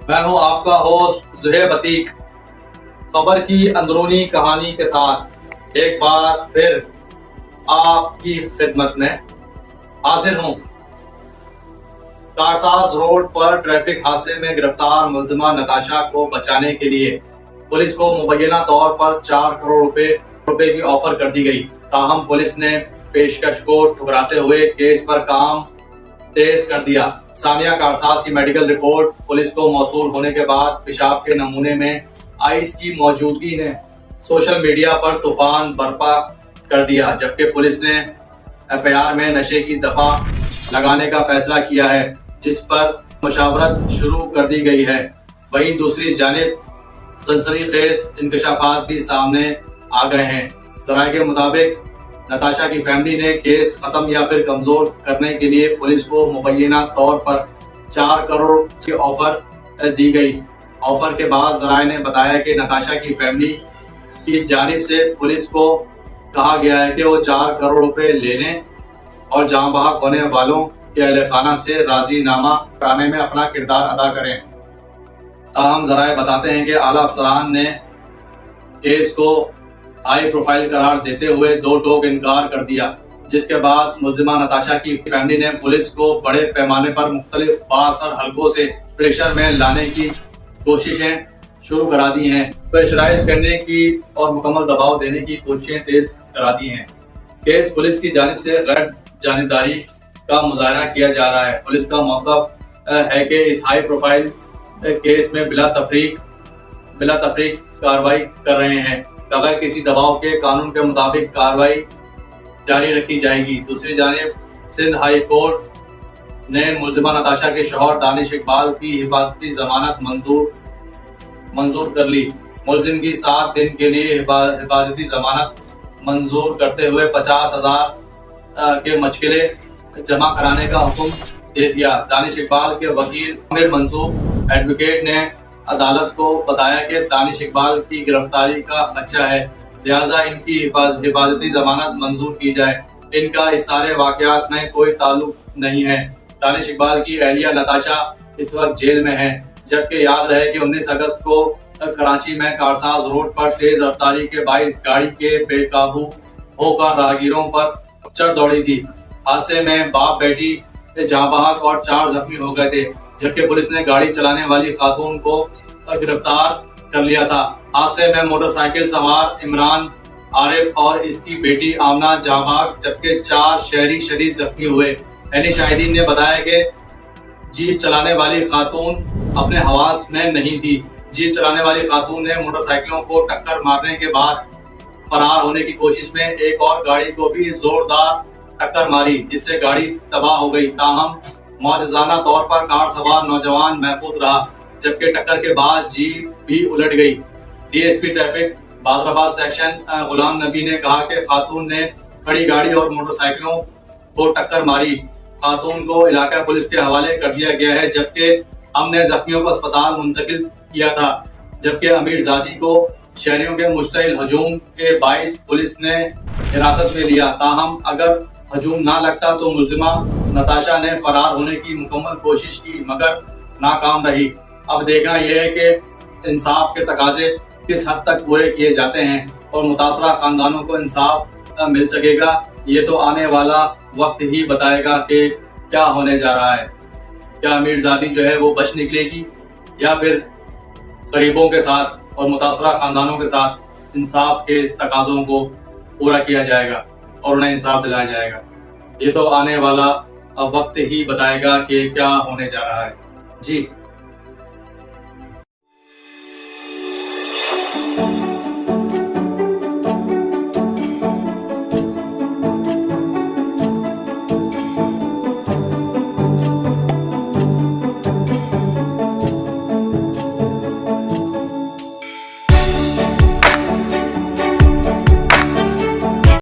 मैं हूं आपका होस्ट ज़ुहैब अतीक। खबर की अंदरूनी कहानी के साथ एक बार फिर आपकी खिदमत में हाजिर हूं। कारसाज रोड पर ट्रैफिक हादसे में गिरफ्तार मुलजिमा नताशा को बचाने के लिए पुलिस को मुबैना तौर पर 4 करोड़ रुपए की ऑफर कर दी गई। ताहम पुलिस ने पेशकश को ठुकराते हुए केस पर काम तेज कर दिया। सानिया कारसाज की मेडिकल रिपोर्ट पुलिस को मौसूल होने के बाद पेशाब के नमूने में आइस की मौजूदगी ने सोशल मीडिया पर तूफान बर्पा कर दिया, जबकि पुलिस ने एफआईआर में नशे की दफा लगाने का फैसला किया है, जिस पर मुशावरत शुरू कर दी गई है। वहीं दूसरी जानिब सनसनीखेज इंकशाफात भी सामने आ गए हैं। जराये के मुताबिक नताशा की फैमिली ने केस खत्म या फिर कमजोर करने के लिए पुलिस को मुबैना तौर पर 4 करोड़ की ऑफर दी गई। ऑफर के बाद जराये ने बताया कि नताशा की फैमिली की जानिब से पुलिस को कहा गया है कि वो 4 करोड़ रुपए लेने और जहां बहक होने वालों के अहले खाना से राजीनामा कराने में अपना किरदार अदा करें। ताहम जराये बताते हैं कि आला अफसरान ने केस को हाई प्रोफाइल करार देते हुए दो टोक इनकार कर दिया, जिसके बाद मुलजिमा नताशा की फैमिली ने पुलिस को बड़े पैमाने पर मुख्तलिफ बाअसर हलकों से प्रेशर में लाने की कोशिशें शुरू करा दी हैं, प्रेशराइज करने की और मुकम्मल दबाव देने की कोशिशें तेज करा दी हैं। केस पुलिस की जानिब से गैर जानिबदारी का मुजाहरा किया जा रहा है। पुलिस का मौक़िफ़ है कि इस हाई प्रोफाइल केस में बिला तफरीक कार्रवाई कर रहे हैं। अगर किसी दबाव के कानून के मुताबिक कार्रवाई जारी रखी जाएगी। दूसरी जानिब सिंध हाई कोर्ट ने मुलजिमा नताशा के शौहर दानिश इकबाल की हिफाजती जमानत मंजूर कर ली। मुलजिम की 7 दिन के लिए हिफाजती जमानत मंजूर करते हुए 50,000 के मशकिले जमा कराने का हुक्म दे दिया। दानिश इकबाल के वकील आमिर मंसूर एडवोकेट ने अदालत को बताया कि दानिश इकबाल की गिरफ्तारी का खदशा है, लिहाजा इनकी हिफाजती जमानत मंजूर की जाए। इनका इस सारे वाकयात में कोई ताल्लुक नहीं है। दानिश इकबाल की अहलिया नताशा इस वक्त जेल में है, जबकि याद रहे कि 19 अगस्त को कराची में कारसाज रोड पर तेज रफ्तारी के बाइस गाड़ी के बेकाबू होकर राहगीरों पर चढ़ दौड़ी थी। हादसे में बाप बेटी जहां बहक और 4 जख्मी हो गए थे, जबकि पुलिस ने गाड़ी चलाने वाली खातून को गिरफ्तार कर लिया था। हादसे में मोटरसाइकिल सवार इमरान आरिफ और इसकी बेटी आमना जहां बहक, जबकि 4 शहरी शदीद जख्मी हुए। एनी शाहिदीन ने बताया कि जीप चलाने वाली खातून अपने हवास में नहीं थी। जीप चलाने वाली खातून ने मोटरसाइकिलों को टक्कर मारने के बाद फरार होने की कोशिश में एक और गाड़ी को भी जोरदार टक्कर मारी, जिससे गाड़ी तबाह हो गई। ताहम मौजज़ाना तौर पर कार सवार नौजवान महफूज रहा, जबकि टक्कर के बाद जीप भी उलट गई। DSP traffic बादराबाद section Ghulam Nabi ने कहा कि खातून ने खड़ी गाड़ी और मोटरसाइकिलों को टक्कर मारी। खातून को इलाका पुलिस के हवाले कर दिया गया है, जबकि हमने जख्मियों को अस्पताल मुंतकिल किया था। जबकि अमीर जादी को शहरियों के मुश्तइल हजूम के बाइस पुलिस ने हिरासत में लिया। ताहम अगर हजूम ना लगता तो मुलजिमा नताशा ने फरार होने की मुकम्मल कोशिश की, मगर नाकाम रही। अब देखना यह है कि इंसाफ के तकाजे किस हद तक पूरे किए जाते हैं और मुतासरा खानदानों को इंसाफ मिल सकेगा। ये तो आने वाला वक्त ही बताएगा कि क्या होने जा रहा है। क्या अमीरजादी जो है वो बच निकलेगी या फिर गरीबों के साथ और मुतासरा खानदानों के साथ इंसाफ के तकाजों को पूरा किया जाएगा और उन्हें इंसाफ दिलाया जाएगा। ये तो आने वाला वक्त ही बताएगा कि क्या होने जा रहा है। जी।